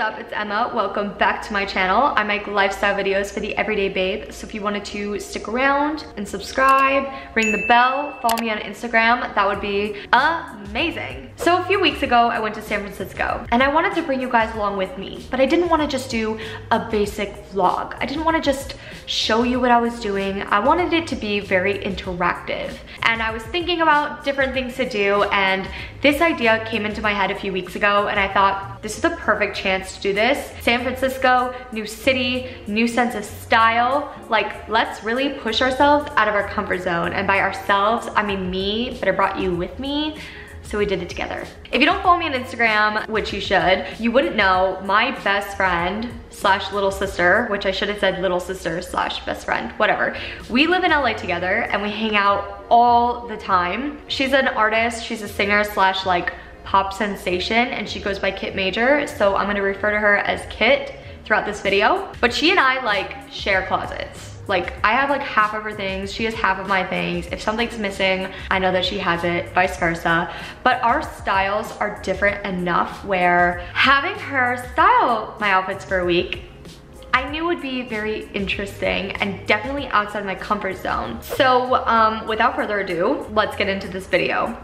up? It's Emma. Welcome back to my channel. I make lifestyle videos for the everyday babe. So if you wanted to stick around and subscribe, ring the bell, follow me on Instagram, that would be amazing. So a few weeks ago, I went to San Francisco and I wanted to bring you guys along with me, but I didn't want to just do a basic vlog. I didn't want to just show you what I was doing. I wanted it to be very interactive. And I was thinking about different things to do, and this idea came into my head a few weeks ago, and I thought, this is the perfect chance to do this. San Francisco, new city, new sense of style. Like, let's really push ourselves out of our comfort zone. And by ourselves, I mean me, but I brought you with me. So we did it together. If you don't follow me on Instagram, which you should, you wouldn't know my best friend slash little sister, which I should have said little sister slash best friend, whatever. We live in LA together and we hang out all the time. She's an artist, she's a singer slash like pop sensation, and she goes by Kit Major. So I'm gonna refer to her as Kit throughout this video. But she and I like share closets. Like, I have like half of her things, she has half of my things. If something's missing, I know that she has it, vice versa. But our styles are different enough where having her style my outfits for a week, I knew would be very interesting and definitely outside my comfort zone. So without further ado, let's get into this video.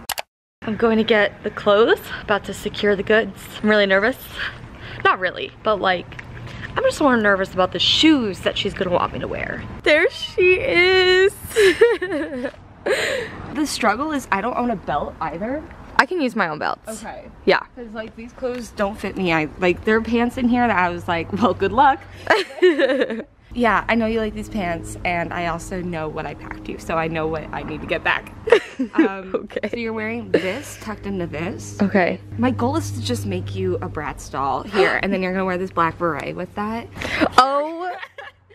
I'm going to get the clothes, about to secure the goods. I'm really nervous. Not really, but like, I'm just more nervous about the shoes that she's gonna want me to wear. There she is. The struggle is I don't own a belt either. I can use my own belts. Okay. Yeah. Because like these clothes don't fit me. There are pants in here that I was like, well, good luck. Yeah, I know you like these pants, and I also know what I packed you, so I know what I need to get back. Okay. So you're wearing this tucked into this. Okay. My goal is to just make you a Bratz doll here, and then you're gonna wear this black beret with that. Oh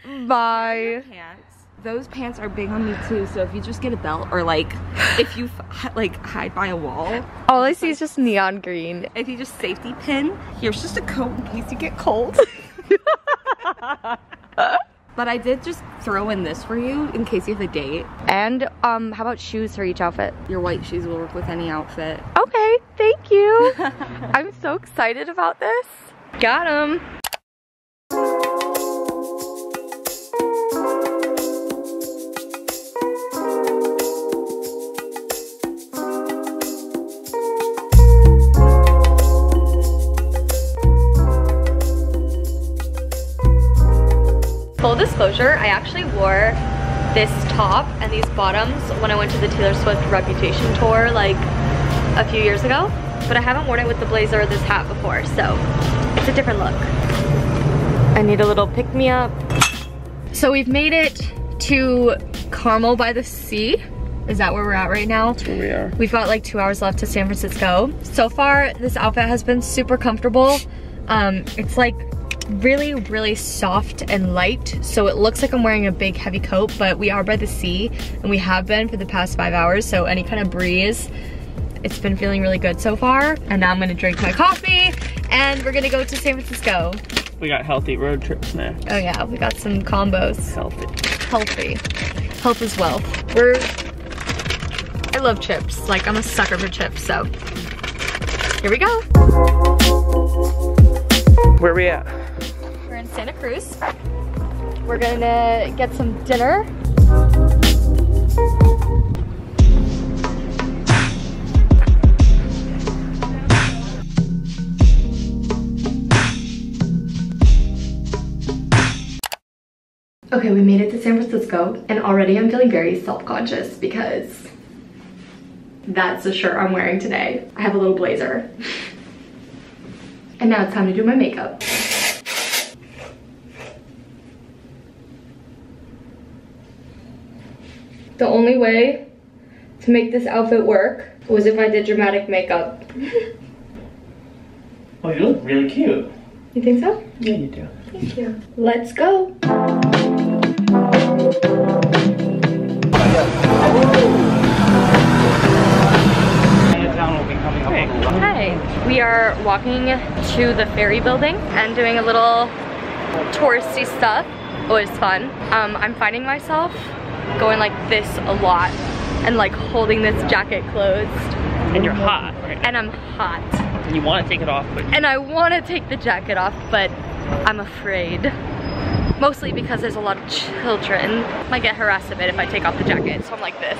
my. Pants. Those pants are big on me too, so if you just get a belt, or like, if you like hide by a wall. All I see is just neon green. If you just safety pin, here's just a coat in case you get cold. But I did just throw in this for you in case you have a date. And how about shoes for each outfit? Your white shoes will work with any outfit. Okay, thank you. I'm so excited about this. Got 'em. Full disclosure, I actually wore this top and these bottoms when I went to the Taylor Swift Reputation tour like a few years ago, but I haven't worn it with the blazer or this hat before, so it's a different look. I need a little pick-me-up. So we've made it to Carmel by the Sea. Is that where we're at right now? That's where we are. We've got like 2 hours left to San Francisco. So far, this outfit has been super comfortable. It's like really soft and light, so it looks like I'm wearing a big heavy coat, but we are by the sea and we have been for the past 5 hours, so any kind of breeze, it's been feeling really good so far. And now I'm gonna drink my coffee and we're gonna go to San Francisco. We got healthy road trip snacks. Oh yeah, we got some combos. Healthy. Health is wealth. I love chips, like I'm a sucker for chips, so here we go. Where are we at? We're in Santa Cruz. We're gonna get some dinner. Okay, we made it to San Francisco, and already I'm feeling very self-conscious because that's the shirt I'm wearing today. I have a little blazer. And now it's time to do my makeup. The only way to make this outfit work was if I did dramatic makeup. Oh, you look really cute. You think so? Yeah, you do. Thank you. Let's go. Hi. We are walking to the ferry building and doing a little touristy stuff. Oh, it's fun. I'm finding myself going like this a lot and like holding this jacket closed. And you're hot right now. And I'm hot. And you want to take it off, but... And I want to take the jacket off, but I'm afraid. Mostly because there's a lot of children. Might get harassed a bit if I take off the jacket, so I'm like this.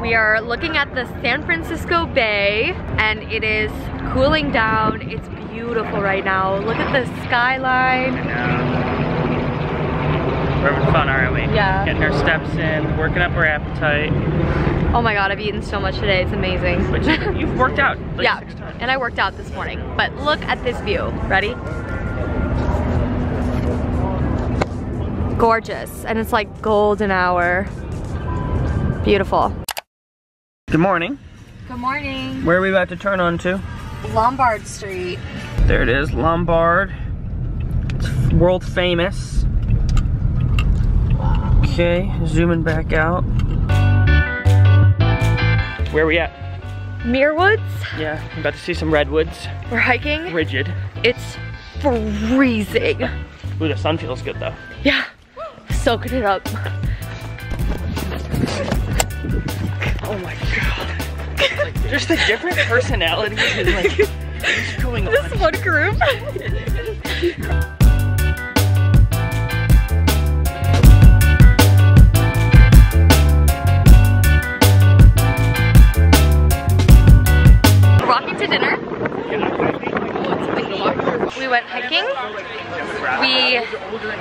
We are looking at the San Francisco Bay, and it is cooling down. It's beautiful right now. Look at the skyline. We're having fun, aren't we? Yeah. Getting our steps in, working up our appetite. Oh my god, I've eaten so much today. It's amazing. But you've worked out like yeah, 6 times. and I worked out this morning. But look at this view. Ready? Gorgeous. And it's like golden hour. Beautiful. Good morning. Good morning. Where are we about to turn on to? Lombard Street. There it is, Lombard. It's world famous. Okay, zooming back out. Where are we at? Muirwoods. Yeah, I'm about to see some redwoods. We're hiking. Rigid. It's freezing. Ooh, the sun feels good though. Yeah, soaking it up. Oh my god. Like, just the different personalities and like, what's going on? This one group. We went hiking, we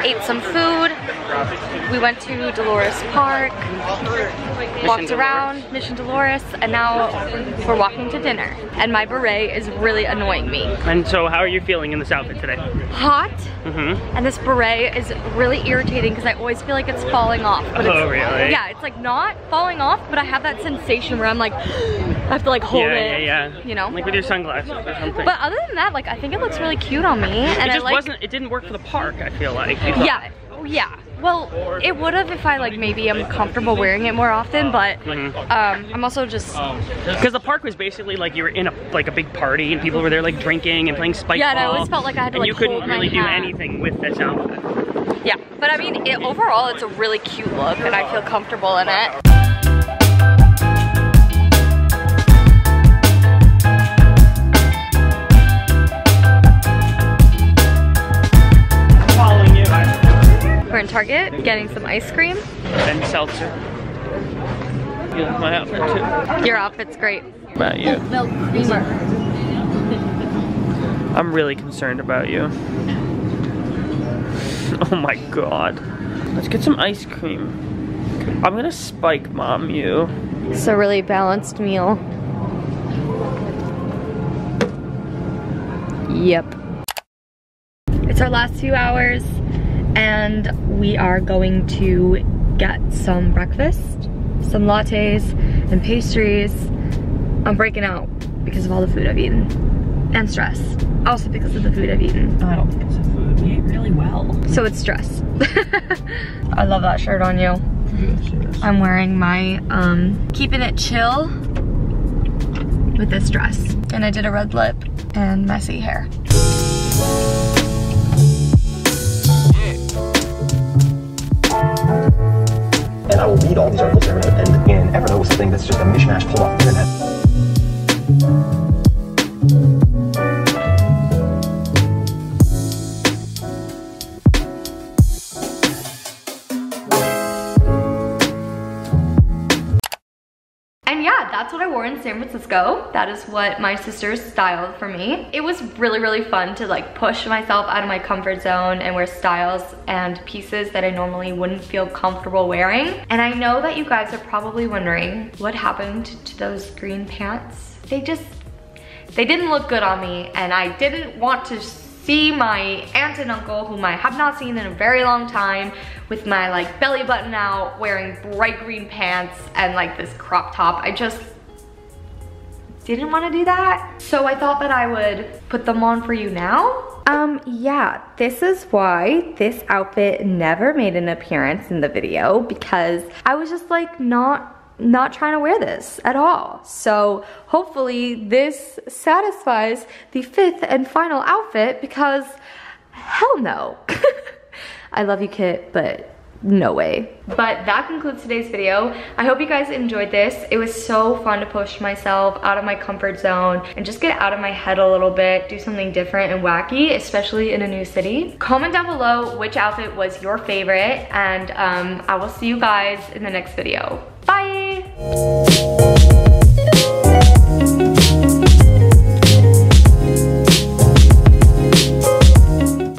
ate some food, we went to Dolores Park, walked around Mission Dolores, and now we're walking to dinner. And my beret is really annoying me. And so how are you feeling in this outfit today? Hot, and this beret is really irritating because I always feel like it's falling off. But Oh, really? Yeah, it's like not falling off, but I have that sensation where I'm like, I have to like hold it, yeah. you know? Like with your sunglasses or something. But other than that, like I think it looks really cute on me. And it just it didn't work for the park, I feel like. Yeah, yeah. Well, it would have if I like maybe am comfortable wearing it more often, but I'm also just... Because the park was basically like you were in a big party and people were there like drinking and playing spike ball. Yeah, and I always felt like I had to like you couldn't hold really my do hand. anything with this outfit. Yeah, but I mean, overall it's a really cute look and I feel comfortable in it. We're in Target getting some ice cream. And seltzer. You like my outfit too? Your outfit's great. What about you? Milk creamer. I'm really concerned about you. Oh my god. Let's get some ice cream. I'm gonna spike mom you. It's a really balanced meal. Yep. It's our last few hours and we are going to get some breakfast, some lattes and pastries. I'm breaking out because of all the food I've eaten and stress. Also because of the food I've eaten. I don't think it's the food. We ate really well. So it's stress. I love that shirt on you. I'm wearing my keeping it chill with this dress. And I did a red lip and messy hair. And I will read all these articles in Evernote, and in Evernote was something that's just a mishmash pulled off the internet. And yeah, that's what I wore in San Francisco. That is what my sisters styled for me. It was really, really fun to like push myself out of my comfort zone and wear styles and pieces that I normally wouldn't feel comfortable wearing. And I know that you guys are probably wondering what happened to those green pants. They didn't look good on me, and I didn't want to see my aunt and uncle, whom I have not seen in a very long time, with my like belly button out, wearing bright green pants and like this crop top. I just didn't want to do that. So I thought that I would put them on for you now. Yeah, this is why this outfit never made an appearance in the video, because I was just like not trying to wear this at all. So hopefully this satisfies the fifth and final outfit, because hell no. I love you, Kit, but no way. But that concludes today's video. I hope you guys enjoyed this. It was so fun to push myself out of my comfort zone and just get out of my head a little bit, do something different and wacky, especially in a new city. Comment down below which outfit was your favorite, and I will see you guys in the next video. Bye!